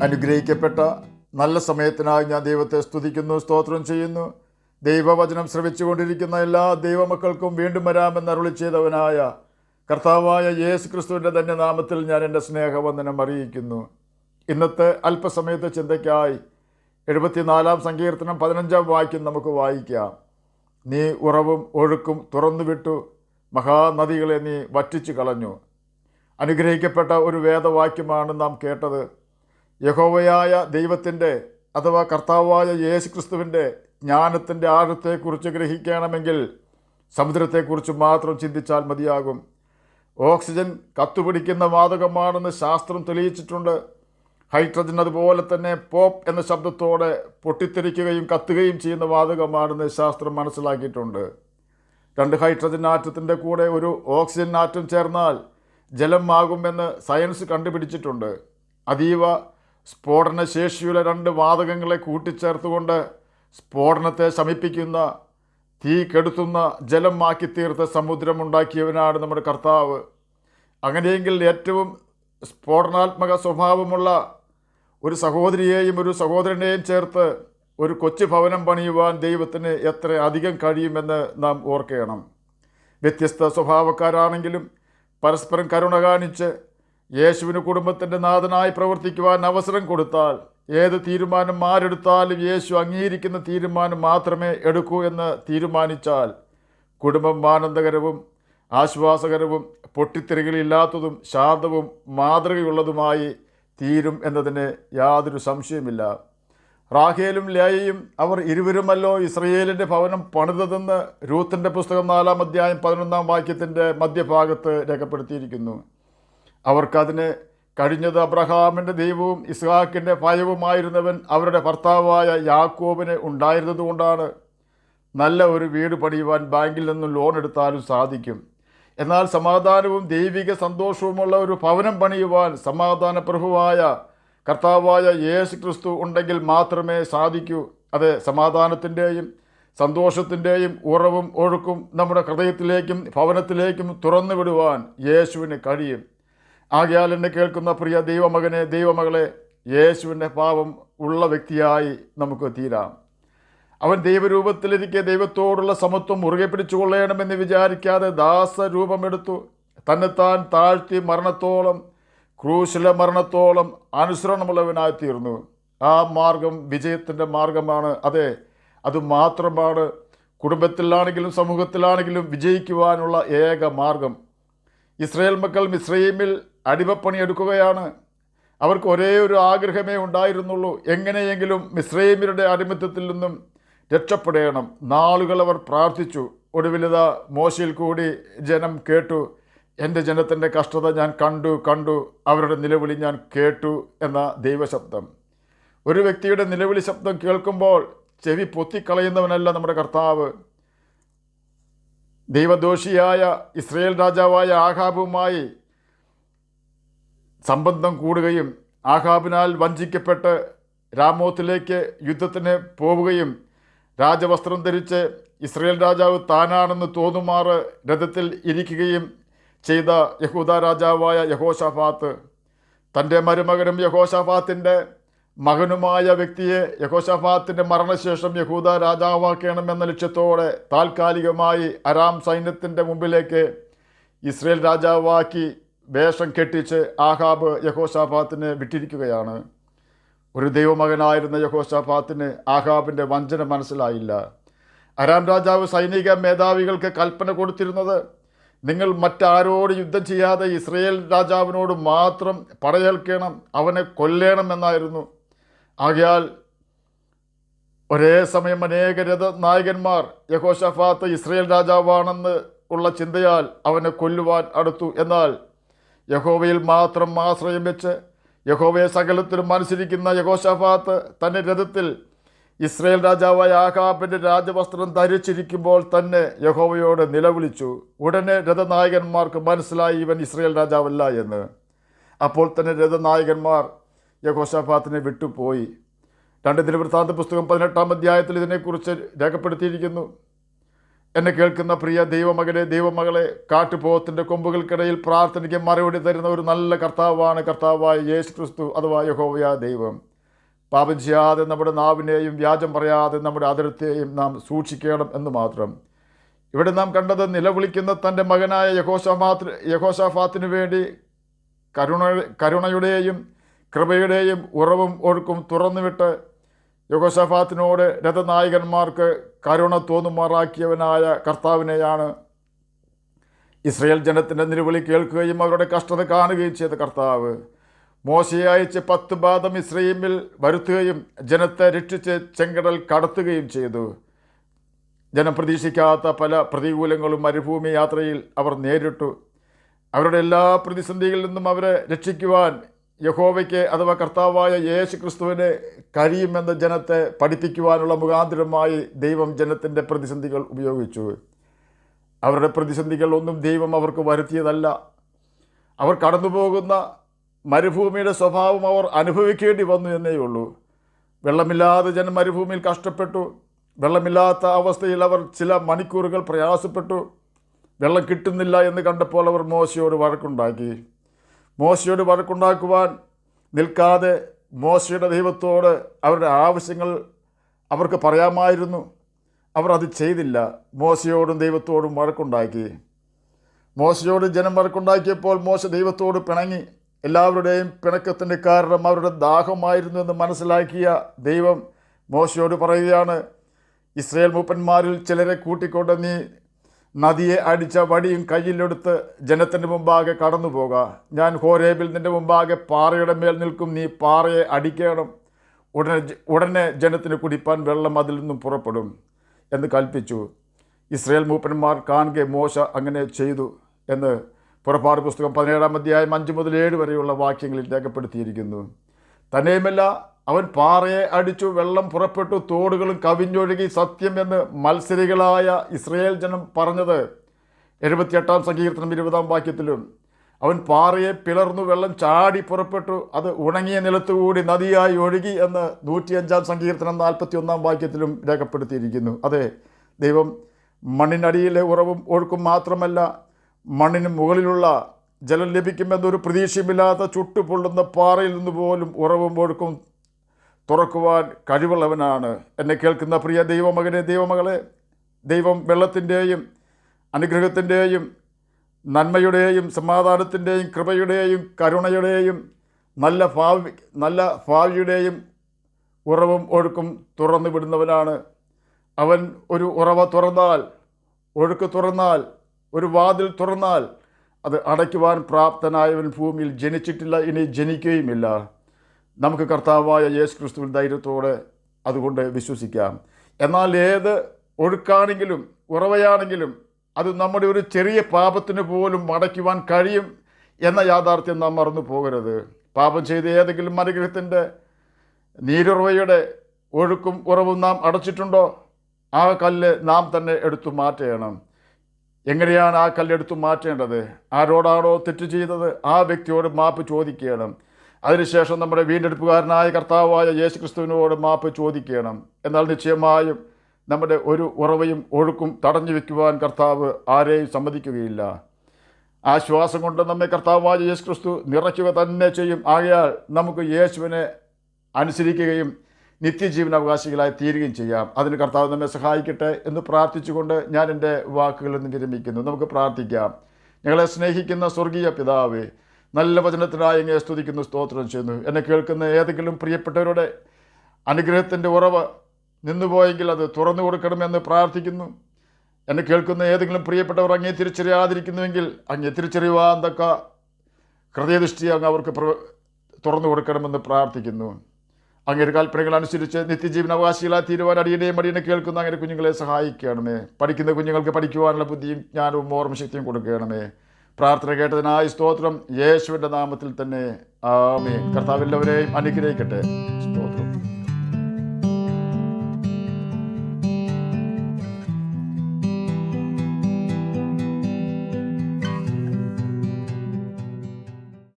അനുഗ്രഹിക്കപ്പെട്ട നല്ല സമയത്തിനായി ഞാൻ ദൈവത്തെ സ്തുതിക്കുന്നു, സ്തോത്രം ചെയ്യുന്നു. ദൈവവചനം ശ്രവിച്ചുകൊണ്ടിരിക്കുന്ന എല്ലാ ദൈവമക്കൾക്കും വീണ്ടും വരാമെന്ന് അരുളി ചെയ്തവനായ കർത്താവായ യേശു ക്രിസ്തുവിൻ്റെ തന്നെ നാമത്തിൽ ഞാൻ എൻ്റെ സ്നേഹവന്ദനം അറിയിക്കുന്നു. ഇന്നത്തെ അല്പസമയത്തെ ചിന്തയ്ക്കായി 74 സങ്കീർത്തനം 15 വാക്യം നമുക്ക് വായിക്കാം. നീ ഉറവും ഒഴുക്കും തുറന്നുവിട്ടു, മഹാനദികളെ നീ വറ്റിച്ചു കളഞ്ഞു. അനുഗ്രഹിക്കപ്പെട്ട ഒരു വേദവാക്യമാണ് നാം കേട്ടത്. യഹോവയായ ദൈവത്തിൻ്റെ അഥവാ കർത്താവായ യേശു ക്രിസ്തുവിൻ്റെ ജ്ഞാനത്തിൻ്റെ ആഴത്തെക്കുറിച്ച് ഗ്രഹിക്കണമെങ്കിൽ സമുദ്രത്തെക്കുറിച്ച് മാത്രം ചിന്തിച്ചാൽ മതിയാകും. ഓക്സിജൻ കത്തുപിടിക്കുന്ന വാതകമാണെന്ന് ശാസ്ത്രം തെളിയിച്ചിട്ടുണ്ട്. ഹൈഡ്രജൻ അതുപോലെ തന്നെ പോപ്പ് എന്ന ശബ്ദത്തോടെ പൊട്ടിത്തെറിക്കുകയും കത്തുകയും ചെയ്യുന്ന വാതകമാണെന്ന് ശാസ്ത്രം മനസ്സിലാക്കിയിട്ടുണ്ട്. 2 ഹൈഡ്രജൻ ആറ്റത്തിൻ്റെ കൂടെ ഒരു ഓക്സിജൻ ആറ്റം ചേർന്നാൽ ജലമാകുമെന്ന് സയൻസ് കണ്ടുപിടിച്ചിട്ടുണ്ട്. അതീവ സ്ഫോടനശേഷിയുള്ള 2 വാതകങ്ങളെ കൂട്ടിച്ചേർത്തുകൊണ്ട് സ്ഫോടനത്തെ ശമിപ്പിക്കുന്ന, തീ കെടുത്തുന്ന ജലമാക്കി തീർത്ത സമുദ്രമുണ്ടാക്കിയവനാണ് നമ്മുടെ കർത്താവ്. അങ്ങനെയെങ്കിൽ ഏറ്റവും സ്ഫോടനാത്മക സ്വഭാവമുള്ള ഒരു സഹോദരിയെയും ഒരു സഹോദരനെയും ചേർത്ത് ഒരു കൊച്ചു ഭവനം പണിയുവാൻ ദൈവത്തിന് എത്ര അധികം കഴിയുമെന്ന് നാം ഓർക്കണം. വ്യത്യസ്ത സ്വഭാവക്കാരാണെങ്കിലും പരസ്പരം കരുണ കാണിച്ച് യേശുവിന് കുടുംബത്തിൻ്റെ നാഥനായി പ്രവർത്തിക്കുവാൻ അവസരം കൊടുത്താൽ, ഏത് തീരുമാനം ആരെടുത്താലും യേശു അംഗീകരിക്കുന്ന തീരുമാനം മാത്രമേ എടുക്കൂ എന്ന് തീരുമാനിച്ചാൽ കുടുംബം ആനന്ദകരവും ആശ്വാസകരവും പൊട്ടിത്തെറികളില്ലാത്തതും ശാന്തവും മാതൃകയുള്ളതുമായി തീരും എന്നതിന് യാതൊരു സംശയമില്ല. റാഹേലും ലേയയും അവർ ഇരുവരുമല്ലോ ഇസ്രയേലിൻ്റെ ഭവനം പണിതതെന്ന് രൂത്തിൻ്റെ പുസ്തകം 4 അധ്യായം 11 വാക്യത്തിൻ്റെ മധ്യഭാഗത്ത് രേഖപ്പെടുത്തിയിരിക്കുന്നു. അവർക്കതിന് കഴിഞ്ഞത് അബ്രഹാമിൻ്റെ ദൈവവും ഇസ്ഹാക്കിൻ്റെ ഭയവുമായിരുന്നവൻ അവരുടെ ഭർത്താവായ യാക്കോബിന് ഉണ്ടായിരുന്നതുകൊണ്ടാണ്. നല്ല ഒരു വീട് പണിയുവാൻ ബാങ്കിൽ നിന്നും ലോൺ എടുത്താലും സാധിക്കും. എന്നാൽ സമാധാനവും ദൈവിക സന്തോഷവുമുള്ള ഒരു ഭവനം പണിയുവാൻ സമാധാന പ്രഭുവായ കർത്താവായ യേശു ക്രിസ്തു ഉണ്ടെങ്കിൽ മാത്രമേ സാധിക്കൂ. അത് സമാധാനത്തിൻ്റെയും സന്തോഷത്തിൻ്റെയും ഉറവും ഒഴുക്കും നമ്മുടെ ഹൃദയത്തിലേക്കും ഭവനത്തിലേക്കും തുറന്നു വിടുവാൻ യേശുവിന് കഴിയും. ആകയാൽ എന്നെ കേൾക്കുന്ന പ്രിയ ദൈവമകനെ, ദൈവമകളെ, യേശുവിൻ്റെ പാപം ഉള്ള വ്യക്തിയായി നമുക്ക് തീരാം. അവൻ ദൈവരൂപത്തിലിരിക്കെ ദൈവത്തോടുള്ള സമത്വം മുറുകെ പിടിച്ചുകൊള്ളണമെന്ന് വിചാരിക്കാതെ ദാസരൂപമെടുത്തു തന്നെത്താൻ താഴ്ത്തി മരണത്തോളം, ക്രൂശിലെ മരണത്തോളം അനുസരണമുള്ളവനായി തീർന്നു. ആ മാർഗം വിജയത്തിൻ്റെ മാർഗമാണ്. അതെ, അതുമാത്രമാണ് കുടുംബത്തിലാണെങ്കിലും സമൂഹത്തിലാണെങ്കിലും വിജയിക്കുവാനുള്ള ഏക മാർഗം. ഇസ്രായേൽ മക്കൾ മിസ്രയീമിൽ അടിമപ്പണി എടുക്കുകയാണ്. അവർക്ക് ഒരേ ഒരു ആഗ്രഹമേ ഉണ്ടായിരുന്നുള്ളൂ, എങ്ങനെയെങ്കിലും മിസ്രയീമ്യരുടെ അടിമത്തത്തിൽ നിന്നും രക്ഷപ്പെടണം. നാളുകൾ അവർ പ്രാർത്ഥിച്ചു. ഒടുവിലിതാ മോശയിൽ കൂടി ജനം കേട്ടു, എൻ്റെ ജനത്തിൻ്റെ കഷ്ടത ഞാൻ കണ്ടു, അവരുടെ നിലവിളി ഞാൻ കേട്ടു എന്ന ദൈവശബ്ദം. ഒരു വ്യക്തിയുടെ നിലവിളി ശബ്ദം കേൾക്കുമ്പോൾ ചെവി പൊത്തിക്കളയുന്നവനല്ല നമ്മുടെ കർത്താവ്. ദൈവദോഷിയായ ഇസ്രായേൽ രാജാവായ ആഹാബുമായി സംബന്ധം കൂടുകയും ആഹാബിനാൽ വഞ്ചിക്കപ്പെട്ട് രാമോത്തിലേക്ക് യുദ്ധത്തിന് പോവുകയും രാജവസ്ത്രം ധരിച്ച് ഇസ്രായേൽ രാജാവ് താനാണെന്ന് തോന്നുമാറ് രഥത്തിൽ ഇരിക്കുകയും ചെയ്ത യഹൂദ രാജാവായ യഹോശാഫാത്ത് തൻ്റെ മരുമകനും യഹോശാഫാത്തിൻ്റെ മകനുമായ വ്യക്തിയെ യഹോശാഫാത്തിൻ്റെ മരണശേഷം യഹൂദ രാജാവാക്കണമെന്ന ലക്ഷ്യത്തോടെ താൽക്കാലികമായി അരാം സൈന്യത്തിൻ്റെ മുമ്പിലേക്ക് ഇസ്രായേൽ രാജാവാക്കി വേഷം കെട്ടിച്ച് ആഹാബ് യഹോശാഫാത്തിനെ വിട്ടിരിക്കുകയാണ്. ഒരു ദൈവമകനായിരുന്ന യഹോശാഫാത്തിന് ആഹാബിൻ്റെ വഞ്ചന മനസ്സിലായില്ല. അരാം രാജാവ് സൈനിക മേധാവികൾക്ക് കൽപ്പന കൊടുത്തിരുന്നത്, നിങ്ങൾ മറ്റാരോട് യുദ്ധം ചെയ്യാതെ ഇസ്രായേൽ രാജാവിനോട് മാത്രം പടയേൽക്കണം, അവനെ കൊല്ലണം എന്നായിരുന്നു. ആകയാൽ ഒരേ സമയം അനേക രഥനായകന്മാർ യഹോശാഫാത്ത് ഇസ്രായേൽ രാജാവാണെന്ന് ഉള്ള ചിന്തയാൽ അവനെ കൊല്ലുവാൻ അടുത്തു. എന്നാൽ യഹോവയിൽ മാത്രം ആശ്രയം വെച്ച് യഹോവയെ സകലത്തിലും അനുസരിക്കുന്ന യഹോശാഫാത്ത് തൻ്റെ രഥത്തിൽ ഇസ്രായേൽ രാജാവായ ആഹാബിൻ്റെ രാജവസ്ത്രം ധരിച്ചിരിക്കുമ്പോൾ തന്നെ യഹോവയോട് നിലവിളിച്ചു. ഉടനെ രഥനായകന്മാർക്ക് മനസ്സിലായി ഇവൻ ഇസ്രായേൽ രാജാവല്ല എന്ന്. അപ്പോൾ തന്നെ രഥനായകന്മാർ യഹോശാഫാത്തിനെ വിട്ടുപോയി. 2 ദിനവൃത്താന്ത പുസ്തകം 18 അധ്യായത്തിൽ ഇതിനെക്കുറിച്ച് രേഖപ്പെടുത്തിയിരിക്കുന്നു. എന്നെ കേൾക്കുന്ന പ്രിയ ദൈവമകനെ, ദൈവമകളെ, കാട്ടുപോത്തിൻ്റെ കൊമ്പുകൾക്കിടയിൽ പ്രാർത്ഥനയ്ക്ക് മറുപടി തരുന്ന ഒരു നല്ല കർത്താവാണ് കർത്താവായ യേശു ക്രിസ്തു അഥവാ യഹോവയായ ദൈവം. പാപം ചെയ്യാതെ നമ്മുടെ നാവിനെയും വ്യാജം പറയാതെ നമ്മുടെ അതിർത്തിയെയും നാം സൂക്ഷിക്കണം എന്ന് മാത്രം. ഇവിടെ നാം കണ്ടത് നിലവിളിക്കുന്ന തൻ്റെ മകനായ യഹോശാഫാത്തിനു വേണ്ടി കരുണയുടെയും കൃപയുടെയും ഉറവും ഒഴുക്കും തുറന്നുവിട്ട് യഹോശാഫാത്തിനോട് രഥനായകന്മാർക്ക് കരുണ തോന്നുമാറാക്കിയവനായ കർത്താവിനെയാണ് ഇസ്രയേൽ ജനത്തിൻ്റെ നിലവിളി കേൾക്കുകയും അവരുടെ കഷ്ടത കാണുകയും ചെയ്ത കർത്താവ്. മോശയെ അയച്ച് 10 ബാധം ഇസ്രയേലിൽ വരുത്തുകയും ജനത്തെ രക്ഷിച്ച് ചെങ്കടൽ കടത്തുകയും ചെയ്തു. ജനം പ്രതീക്ഷിക്കാത്ത പല പ്രതികൂലങ്ങളും മരുഭൂമി യാത്രയിൽ അവർ നേരിട്ടു. അവരുടെ എല്ലാ പ്രതിസന്ധികളിൽ നിന്നും അവരെ രക്ഷിക്കുവാൻ യഹോവയ്ക്ക് അഥവാ കർത്താവായ യേശു ക്രിസ്തുവിനെ കഴിയുമെന്ന് ജനത്തെ പഠിപ്പിക്കുവാനുള്ള മുഖാന്തരമായി ദൈവം ജനത്തിൻ്റെ പ്രതിസന്ധികൾ ഉപയോഗിച്ചു. അവരുടെ പ്രതിസന്ധികൾ ഒന്നും ദൈവം അവർക്ക് വരുത്തിയതല്ല. അവർ കടന്നുപോകുന്ന മരുഭൂമിയുടെ സ്വഭാവം അവർ അനുഭവിക്കേണ്ടി വന്നു എന്നേ ഉള്ളൂ. വെള്ളമില്ലാതെ ജനം മരുഭൂമിയിൽ കഷ്ടപ്പെട്ടു. വെള്ളമില്ലാത്ത അവസ്ഥയിൽ അവർ ചില മണിക്കൂറുകൾ പ്രയാസപ്പെട്ടു. വെള്ളം കിട്ടുന്നില്ല എന്ന് കണ്ടപ്പോൾ അവർ മോശയോട് വഴക്കുണ്ടാക്കി. മോശയോട് വഴക്കുണ്ടാക്കുവാൻ നിൽക്കാതെ മോശയുടെ ദൈവത്തോട് അവരുടെ ആവശ്യങ്ങൾ അവർക്ക് പറയാമായിരുന്നു. അവർ അത് ചെയ്തില്ല. മോശയോടും ദൈവത്തോടും വഴക്കുണ്ടാക്കി. മോശയോട് ജനം വഴക്കുണ്ടാക്കിയപ്പോൾ മോശ ദൈവത്തോട് പിണങ്ങി. എല്ലാവരുടെയും പിണക്കത്തിൻ്റെ കാരണം അവരുടെ ദാഹമായിരുന്നു എന്ന് മനസ്സിലാക്കിയ ദൈവം മോശയോട് പറയുകയാണ്, ഇസ്രായേൽ മൂപ്പന്മാരിൽ ചിലരെ കൂട്ടിക്കൊണ്ട് നീ നദിയെ അടിച്ച വടിയും കയ്യിലെടുത്ത് ജനത്തിൻ്റെ മുമ്പാകെ കടന്നു പോക. ഞാൻ ഹോരേബിൽ നിൻ്റെ മുമ്പാകെ പാറയുടെ മേൽ നിൽക്കും. നീ പാറയെ അടിക്കണം. ഉടനെ ജനത്തിന് കുടിപ്പാൻ വെള്ളം അതിൽ നിന്നും പുറപ്പെടും എന്ന് കൽപ്പിച്ചു. ഇസ്രായേൽ മൂപ്പന്മാർ കാണുക മോശ അങ്ങനെ ചെയ്തു എന്ന് പുറപ്പാട് പുസ്തകം 17-ാം അധ്യായം 5 മുതൽ 7 വരെയുള്ള വാക്യങ്ങളിൽ രേഖപ്പെടുത്തിയിരിക്കുന്നു. തന്നെയുമല്ല, അവൻ പാറയെ അടിച്ചു, വെള്ളം പുറപ്പെട്ടു, തോടുകളും കവിഞ്ഞൊഴുകി. സത്യം എന്ന് മത്സരികളായ ഇസ്രായേൽ ജനം പറഞ്ഞത് 78-ാം സങ്കീർത്തനം 20-ാം വാക്യത്തിലും. അവൻ പാറയെ പിളർന്നു, വെള്ളം ചാടി പുറപ്പെട്ടു, അത് ഉണങ്ങിയ നിലത്തുകൂടി നദിയായി ഒഴുകി എന്ന് 105-ാം സങ്കീർത്തനം 41-ാം വാക്യത്തിലും രേഖപ്പെടുത്തിയിരിക്കുന്നു. അതെ, ദൈവം മണ്ണിനടിയിലെ ഉറവും ഒഴുക്കും മാത്രമല്ല, മണ്ണിന് മുകളിലുള്ള ജലം ലഭിക്കുമെന്നൊരു പ്രതീക്ഷയുമില്ലാത്ത ചുട്ടുപൊള്ളുന്ന പാറയിൽ നിന്ന് പോലും ഉറവും ഒഴുക്കും തുറക്കുവാൻ കഴിവുള്ളവനാണ്. എന്നെ കേൾക്കുന്ന പ്രിയ ദൈവമകനെ, ദൈവമകളെ, ദൈവം വെള്ളത്തിൻ്റെയും അനുഗ്രഹത്തിൻ്റെയും നന്മയുടെയും സമാധാനത്തിൻ്റെയും കൃപയുടെയും കരുണയുടെയും നല്ല ഭാവിയുടെയും ഉറവും ഒഴുക്കും തുറന്നു വിടുന്നവനാണ്. അവൻ ഒരു ഉറവ തുറന്നാൽ, ഒഴുക്ക് തുറന്നാൽ, ഒരു വാതിൽ തുറന്നാൽ അത് അടയ്ക്കുവാൻ പ്രാപ്തനായവൻ ഭൂമിയിൽ ജനിച്ചിട്ടില്ല, ഇനി ജനിക്കുകയുമില്ല. നമുക്ക് കർത്താവായ യേശു ക്രിസ്തുവിൽ ധൈര്യത്തോടെ അതുകൊണ്ട് വിശ്വസിക്കാം. എന്നാൽ ഏത് ഒഴുക്കാണെങ്കിലും ഉറവയാണെങ്കിലും അത് നമ്മുടെ ഒരു ചെറിയ പാപത്തിന് പോലും അടയ്ക്കുവാൻ കഴിയും എന്ന യാഥാർത്ഥ്യം നാം മറന്നു പോകരുത്. പാപം ചെയ്ത് ഏതെങ്കിലും അനുഗ്രഹത്തിൻ്റെ നീരുറവയുടെ ഒഴുക്കും ഉറവും നാം അടച്ചിട്ടുണ്ടോ? ആ കല്ല് നാം തന്നെ എടുത്തു മാറ്റണം. എങ്ങനെയാണ് ആ കല്ലെടുത്തു മാറ്റേണ്ടത്? ആരോടാണോ തെറ്റ് ചെയ്തത് ആ വ്യക്തിയോട് മാപ്പ് ചോദിക്കണം. അതിനുശേഷം നമ്മുടെ വീണ്ടെടുപ്പുകാരനായ കർത്താവായ യേശു ക്രിസ്തുവിനോട് മാപ്പ് ചോദിക്കണം. എന്നാൽ നിശ്ചയമായും നമ്മുടെ ഒരു ഉറവയും ഒഴുക്കും തടഞ്ഞു വയ്ക്കുവാൻ കർത്താവ് ആരെയും സമ്മതിക്കുകയില്ല. ആ ശ്വാസം കൊണ്ട് നമ്മെ കർത്താവായ യേശു ക്രിസ്തു നിറയ്ക്കുക തന്നെ ചെയ്യും. ആകയാൽ നമുക്ക് യേശുവിനെ അനുസരിക്കുകയും നിത്യജീവൻ അവകാശികളായി തീരുകയും ചെയ്യാം. അതിന് കർത്താവ് നമ്മെ സഹായിക്കട്ടെ എന്ന് പ്രാർത്ഥിച്ചുകൊണ്ട് ഞാൻ എൻ്റെ വാക്കുകളിൽ നിന്ന് വിരമിക്കുന്നു. നമുക്ക് പ്രാർത്ഥിക്കാം. ഞങ്ങളെ സ്നേഹിക്കുന്ന സ്വർഗീയ പിതാവേ, നല്ല വചനത്തിനായി അങ്ങയെ സ്തുതിക്കുന്നു, സ്തോത്രം ചെയ്യുന്നു. എന്നെ കേൾക്കുന്ന ഏതെങ്കിലും പ്രിയപ്പെട്ടവരുടെ അനുഗ്രഹത്തിൻ്റെ ഉറവ് നിന്നുപോയെങ്കിൽ അത് തുറന്നു കൊടുക്കണമെന്ന് പ്രാർത്ഥിക്കുന്നു. എന്നെ കേൾക്കുന്ന ഏതെങ്കിലും പ്രിയപ്പെട്ടവർ അങ്ങേ തിരിച്ചറിയാതിരിക്കുന്നുവെങ്കിൽ അങ്ങേ തിരിച്ചറിയുവാൻ തക്ക ഹൃദയദൃഷ്ടി അങ്ങ് അവർക്ക് തുറന്നു കൊടുക്കണമെന്ന് പ്രാർത്ഥിക്കുന്നു. അങ്ങയുടെ കൽപ്പനകൾ അനുസരിച്ച് നിത്യജീവൻ അവകാശികളായി തീരുവാൻ അടിയനെ കേൾക്കുന്ന അങ്ങനെ കുഞ്ഞുങ്ങളെ സഹായിക്കണമേ. പഠിക്കുന്ന കുഞ്ഞുങ്ങൾക്ക് പഠിക്കുവാനുള്ള ബുദ്ധിയും ജ്ഞാനവും ഓർമ്മശക്തിയും കൊടുക്കണമേ. പ്രാർത്ഥന കേട്ടതിനായി സ്തോത്രം. യേശുവിൻ്റെ നാമത്തിൽ തന്നെ ആമേൻ. കർത്താവ് എല്ലാവരെയും അനുഗ്രഹിക്കട്ടെ. സ്തോത്രം.